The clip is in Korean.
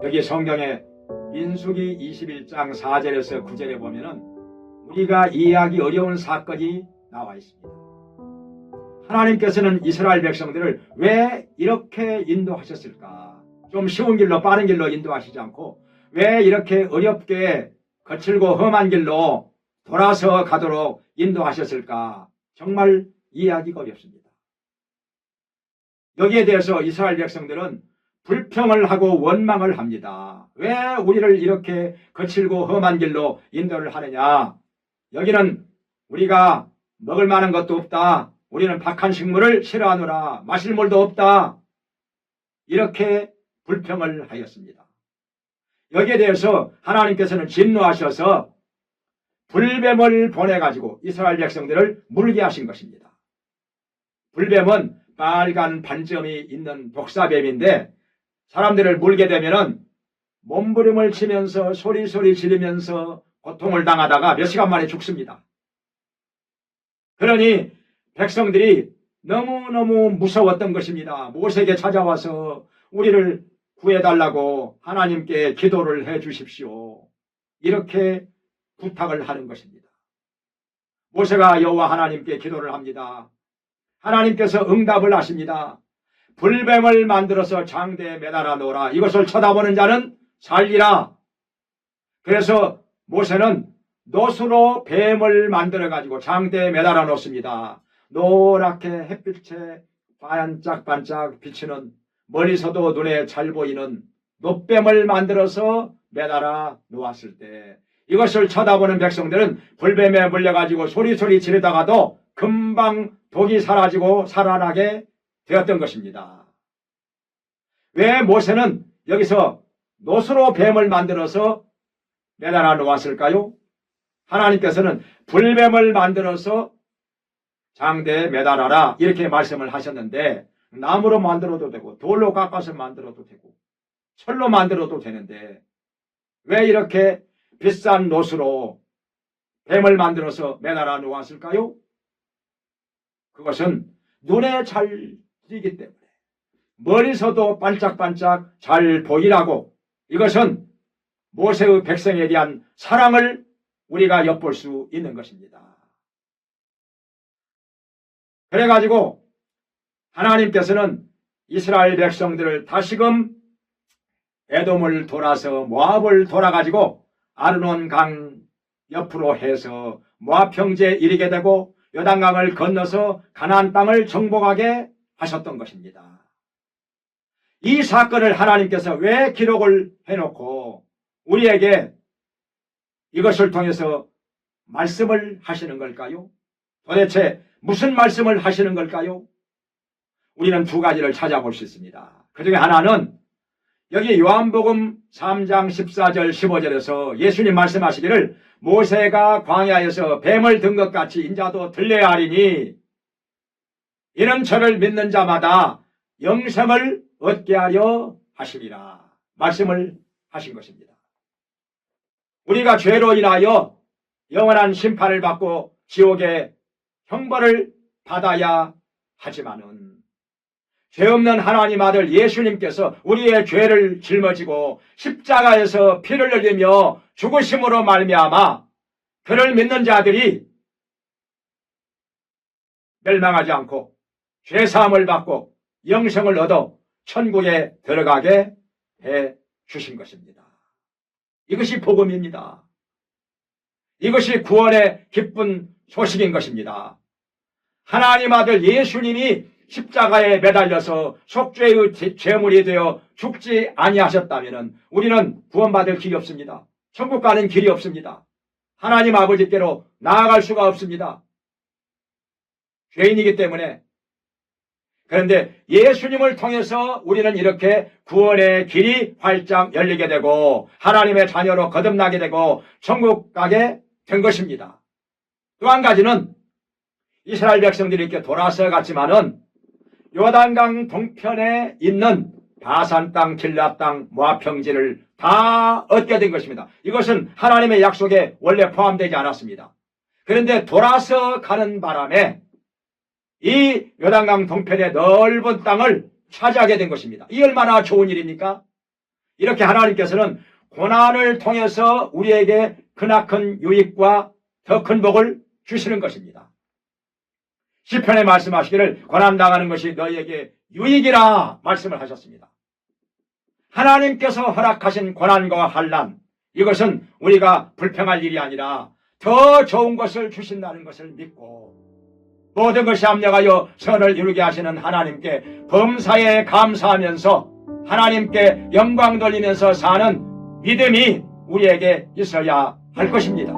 여기 성경에 민수기 21장 4절에서 9절에 보면은 우리가 이해하기 어려운 사건이 나와 있습니다. 하나님께서는 이스라엘 백성들을 왜 이렇게 인도하셨을까? 좀 쉬운 길로 빠른 길로 인도하시지 않고 왜 이렇게 어렵게 거칠고 험한 길로 돌아서 가도록 인도하셨을까? 정말 이해하기가 어렵습니다. 여기에 대해서 이스라엘 백성들은 불평을 하고 원망을 합니다. 왜 우리를 이렇게 거칠고 험한 길로 인도를 하느냐? 여기는 우리가 먹을 만한 것도 없다. 우리는 박한 식물을 싫어하노라. 마실 물도 없다. 이렇게 불평을 하였습니다. 여기에 대해서 하나님께서는 진노하셔서 불뱀을 보내가지고 이스라엘 백성들을 물게 하신 것입니다. 불뱀은 빨간 반점이 있는 독사뱀인데 사람들을 물게 되면은 몸부림을 치면서 소리소리 지르면서 고통을 당하다가 몇 시간 만에 죽습니다. 그러니 백성들이 너무너무 무서웠던 것입니다. 모세에게 찾아와서 우리를 구해달라고 하나님께 기도를 해 주십시오. 이렇게 부탁을 하는 것입니다. 모세가 여호와 하나님께 기도를 합니다. 하나님께서 응답을 하십니다. 불뱀을 만들어서 장대에 매달아 놓으라. 이것을 쳐다보는 자는 살리라. 그래서 모세는 놋으로 뱀을 만들어 가지고 장대에 매달아 놓습니다. 노랗게 햇빛에 반짝반짝 비치는 멀리서도 눈에 잘 보이는 놋뱀을 만들어서 매달아 놓았을 때 이것을 쳐다보는 백성들은 불뱀에 물려가지고 소리소리 지르다가도 금방 독이 사라지고 살아나게 되었던 것입니다. 왜 모세는 여기서 놋으로 뱀을 만들어서 매달아 놓았을까요? 하나님께서는 불뱀을 만들어서 장대에 매달아라 이렇게 말씀을 하셨는데 나무로 만들어도 되고 돌로 깎아서 만들어도 되고 철로 만들어도 되는데 왜 이렇게 비싼 놋으로 뱀을 만들어서 매달아 놓았을까요? 그것은 눈에 잘 띄기 때문에 멀리서도 반짝반짝 잘 보이라고 이것은 모세의 백성에 대한 사랑을 우리가 엿볼 수 있는 것입니다. 그래가지고 하나님께서는 이스라엘 백성들을 다시금 에돔을 돌아서 모압을 돌아가지고 아르논 강 옆으로 해서 모압 평지에 이르게 되고 요단강을 건너서 가나안 땅을 정복하게 하셨던 것입니다. 이 사건을 하나님께서 왜 기록을 해놓고 우리에게 이것을 통해서 말씀을 하시는 걸까요? 도대체 무슨 말씀을 하시는 걸까요? 우리는 두 가지를 찾아볼 수 있습니다. 그 중에 하나는 여기 요한복음 3장 14절 15절에서 예수님 말씀하시기를 모세가 광야에서 뱀을 든 것 같이 인자도 들려야 하리니 이는 저를 믿는 자마다 영생을 얻게 하려 하시리라 말씀을 하신 것입니다. 우리가 죄로 인하여 영원한 심판을 받고 지옥의 형벌을 받아야 하지만은 죄 없는 하나님 아들 예수님께서 우리의 죄를 짊어지고 십자가에서 피를 흘리며 죽으심으로 말미암아 그를 믿는 자들이 멸망하지 않고 죄사함을 받고 영생을 얻어 천국에 들어가게 해 주신 것입니다. 이것이 복음입니다. 이것이 구원의 기쁜 소식인 것입니다. 하나님 아들 예수님이 십자가에 매달려서 속죄의 제물이 되어 죽지 아니하셨다면 우리는 구원받을 길이 없습니다. 천국 가는 길이 없습니다. 하나님 아버지께로 나아갈 수가 없습니다. 죄인이기 때문에. 그런데 예수님을 통해서 우리는 이렇게 구원의 길이 활짝 열리게 되고 하나님의 자녀로 거듭나게 되고 천국 가게 된 것입니다. 또 한 가지는 이스라엘 백성들이 이렇게 돌아서 갔지만은 요단강 동편에 있는 바산 땅, 길앗 땅, 모압 평지를 다 얻게 된 것입니다. 이것은 하나님의 약속에 원래 포함되지 않았습니다. 그런데 돌아서 가는 바람에 이 요단강 동편의 넓은 땅을 차지하게 된 것입니다. 이 얼마나 좋은 일입니까? 이렇게 하나님께서는 고난을 통해서 우리에게 크나큰 유익과 더 큰 복을 주시는 것입니다. 시편에 말씀하시기를 고난당하는 것이 너희에게 유익이라 말씀을 하셨습니다. 하나님께서 허락하신 고난과 환난, 이것은 우리가 불평할 일이 아니라 더 좋은 것을 주신다는 것을 믿고 모든 것이 합력하여 선을 이루게 하시는 하나님께 범사에 감사하면서 하나님께 영광 돌리면서 사는 믿음이 우리에게 있어야 할 것입니다.